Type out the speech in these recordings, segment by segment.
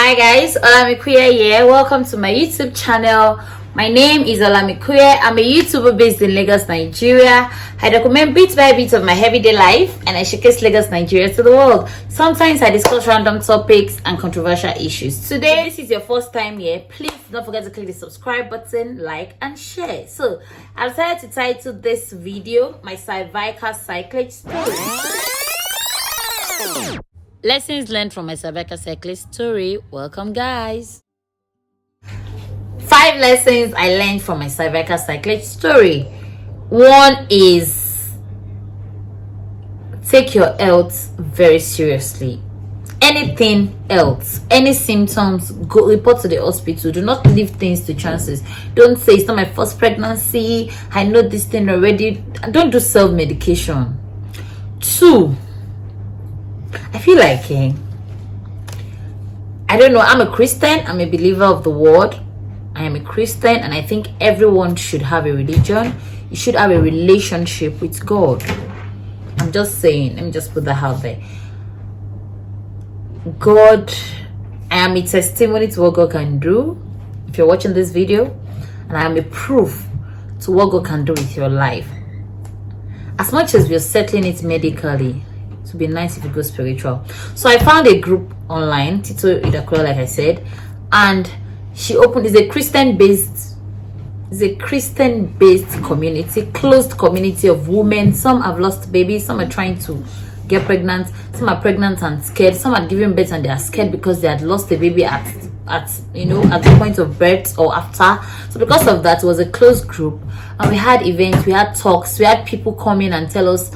Hi guys, Olamikuye here. Welcome to my YouTube channel. My name is Olamikuye. I'm a YouTuber based in Lagos, Nigeria. I document bit by bit of my everyday life and I showcase Lagos, Nigeria to the world. Sometimes I discuss random topics and controversial issues. Today, if this is your first time here, please don't forget to click the subscribe button, like and share. So, I've decided to title this video my cervical cerclage story. Lessons learned from my cervical cerclage story. Welcome guys. 5 lessons I learned from my cervical cerclage story. One is take your health very seriously. Anything else, any symptoms, go report to the hospital. Do not leave things to chances. Don't say it's not my first pregnancy, I know this thing already. Don't do self-medication. 2, I feel like I don't know, I'm a Christian, I'm a believer of the word. I am a Christian and I think everyone should have a religion. You should have a relationship with God. I'm just saying, let me just put that out there. God, I am a testimony to what God can do. If you're watching this video, and I am a proof to what God can do with your life. As much as we're settling it medically, it would be nice if you go spiritual. So I found a group online, Tito Idakura, like I said, and she opened is a Christian based community, closed community of women. Some have lost babies, some are trying to get pregnant, some are pregnant and scared, some are giving birth and they are scared because they had lost a baby at the point of birth or after. So because of that, it was a closed group and we had events, we had talks, we had people come in and tell us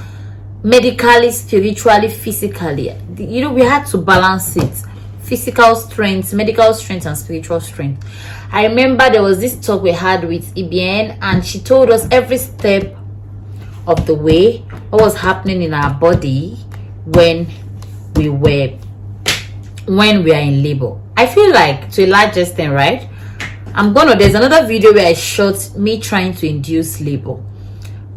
medically, spiritually, physically, we had to balance it. Physical strength, medical strength, and spiritual strength. I remember there was this talk we had with EBN and she told us every step of the way what was happening in our body when we are in labor. I feel like to a large extent, right? There's another video where I shot me trying to induce labor.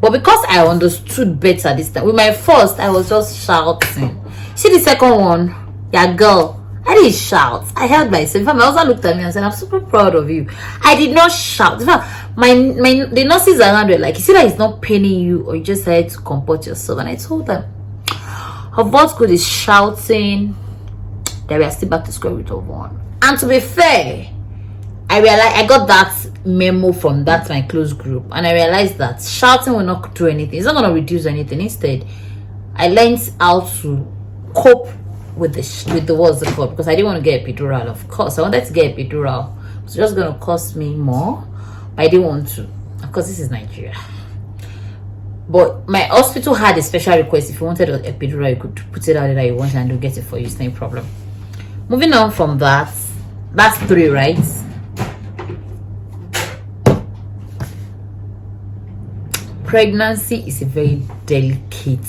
But because I understood better this time, with my first, I was just shouting. See the second one? Yeah, girl. I didn't shout. I held myself. My husband looked at me and said, "I'm super proud of you." I did not shout. In fact, the nurses around were like, "You see that it's not paining you, or you just had to comport yourself." And I told them, of what's good is shouting, that we are still back to square root of 1. And to be fair, I realized I got that memo from my close group, and I realized that shouting will not do anything. It's not going to reduce anything. Instead, I learned how to cope with the what's it called, because I didn't want to get a epidural. Of course I wanted to get a epidural. It's just going to cost me more, but I didn't want to. Of course, this is Nigeria, but my hospital had a special request. If you wanted an epidural, you could put it out there that you want and they'll get it for you. It's no problem. Moving on from that, that's 3, right? Pregnancy is a very delicate,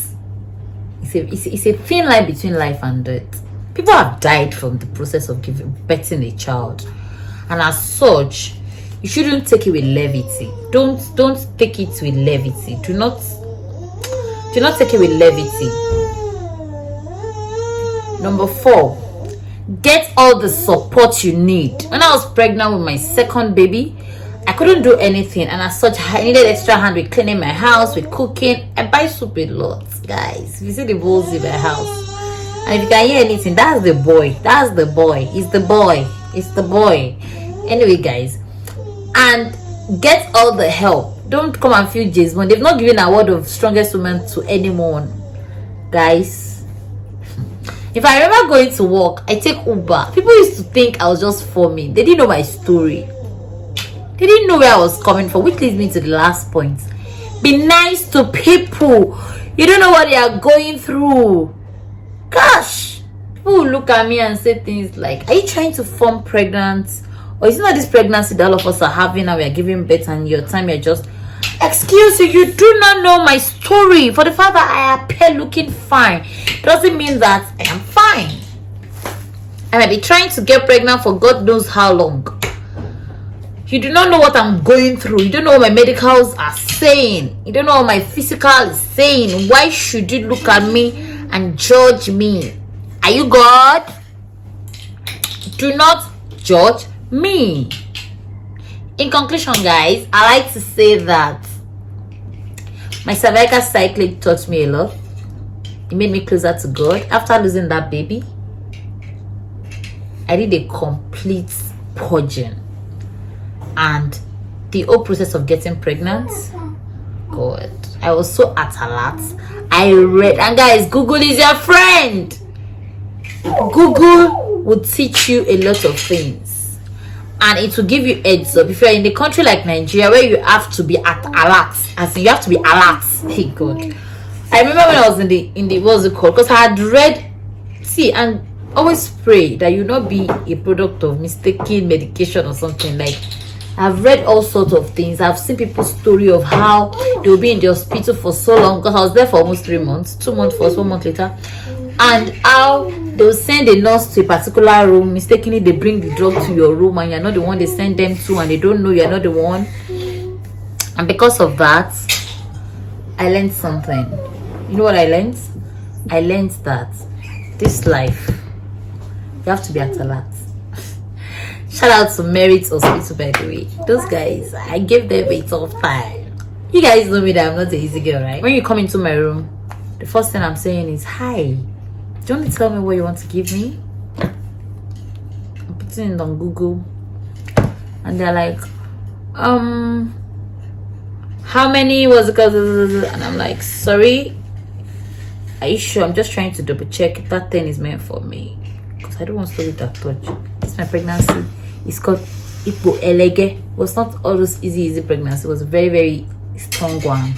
it's a thin line between life and death. People have died from the process of birthing a child, and as such, you shouldn't take it with levity. Don't take it with levity. Do not take it with levity. Number 4, get all the support you need. When I was pregnant with my second baby, I couldn't do anything, and as such, I needed extra hand with cleaning my house, with cooking. I buy soup a lot, guys. If you see the bowls in my house, and if you can hear anything, that's the boy. It's the boy. Anyway, guys, and get all the help. Don't come and feel judgment. They've not given a word of strongest woman to anyone, guys. If I remember going to work, I take Uber. People used to think I was just forming. They didn't know my story. They didn't know where I was coming from, which leads me to the last point. Be nice to people. You don't know what they are going through. Gosh, people will look at me and say things like, "Are you trying to form pregnant? Or is it not this pregnancy that all of us are having and we are giving birth and your time you're just..." Excuse you do not know my story. For the fact that I appear looking fine doesn't mean that I am fine. I might be trying to get pregnant for God knows how long. You do not know what I'm going through. You don't know what my medicals are saying. You don't know what my physical is saying. Why should you look at me and judge me? Are you God? Do not judge me. In conclusion, guys, I like to say that my cervical cycling taught me a lot. It made me closer to God. After losing that baby, I did a complete purging, and the whole process of getting pregnant, God, I was so at alert. I read, and guys, Google is your friend. Google will teach you a lot of things, and it will give you heads up. If you're in a country like Nigeria where you have to be at alert, as in you have to be alert. Hey God, I remember when I was in the what's it called, because I had read, see, and always pray that you not be a product of mistaken medication or something. Like, I've read all sorts of things. I've seen people's story of how they'll be in the hospital for so long, because I was there for almost 3 months, 2 months first, 1 month later, and how they'll send a nurse to a particular room. Mistakenly, they bring the drug to your room, and you're not the one they send them to, and they don't know you're not the one. And because of that, I learned something. You know what I learned? I learned that this life, you have to be at alert. Shout out to Merit Hospital, by the way. Those guys, I gave them a tough time. You guys know me that I'm not an easy girl, right? When you come into my room, the first thing I'm saying is, hi, do you want to tell me what you want to give me? I'm putting it on Google, and they're like, how many was it? And I'm like, sorry, are you sure? I'm just trying to double check if that thing is meant for me, because I don't want to do that touch. It's my pregnancy. It's called Ipo Elege. It was not all those easy pregnancy. It was a very, very strong one,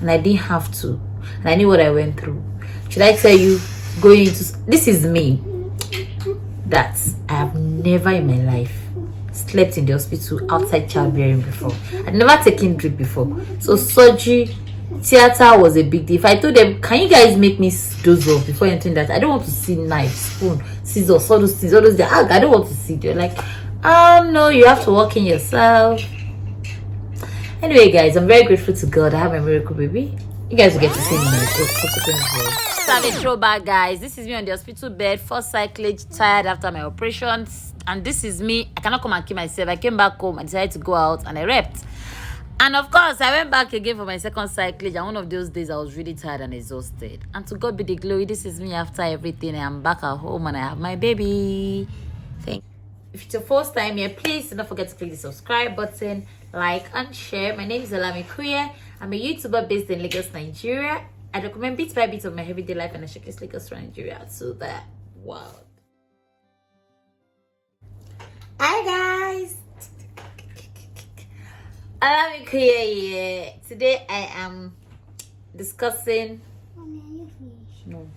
and I didn't have to, and I knew what I went through. Should I tell you, going into this is me, that I have never in my life slept in the hospital outside childbearing before. I'd never taken drip before, so surgery, theater was a big deal. If I told them, can you guys make me doze off before entering that, I don't want to see knife, spoon, scissors, all those things, all those, I don't want to see. They're like, no, you have to walk in yourself. Anyway, guys, I'm very grateful to God I have my miracle baby. You guys will get to see me in my subsequent vlog. Have a throwback, guys. This is me on the hospital bed, first cyclage, tired after my operations, and this is me. I cannot come and kill myself. I came back home, I decided to go out, and I repped. And of course, I went back again for my second cyclage, and one of those days I was really tired and exhausted. And to God be the glory, this is me after everything. I am back at home and I have my baby. Thank you. If it's your first time here, please do not forget to click the subscribe button, like and share. My name is Olamikuye. I'm a YouTuber based in Lagos, Nigeria. I document bit by bit of my everyday life, and I showcase Lagos to Nigeria to the world. Hi guys, Olamikuye here. Today I am discussing. No,